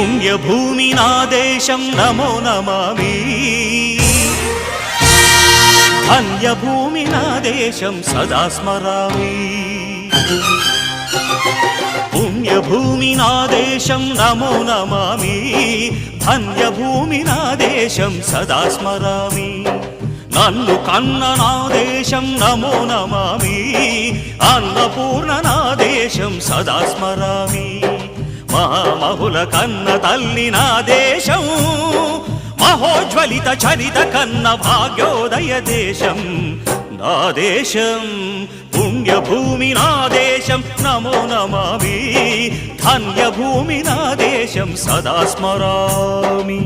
పుణ్యభూమి నా దేశం నమో నమామి ధన్యభూమి నా దేశం సదా స్మరామి పుణ్యభూమి నా దేశం నమో నమామి ధన్యభూమి నా దేశం సదా స్మరామి నన్ను కన్న నా దేశం నమో నమామి అన్నపూర్ణ నా దేశం సదా స్మరామి మహామహుల కన్న తల్లి నా దేశం మహోజ్వలిత చరిత కన్న భాగ్యోదయ దేశం నా దేశం పుణ్యభూమి నా దేశం నమో నమామి ధన్యభూమి నా దేశం సదా స్మరామి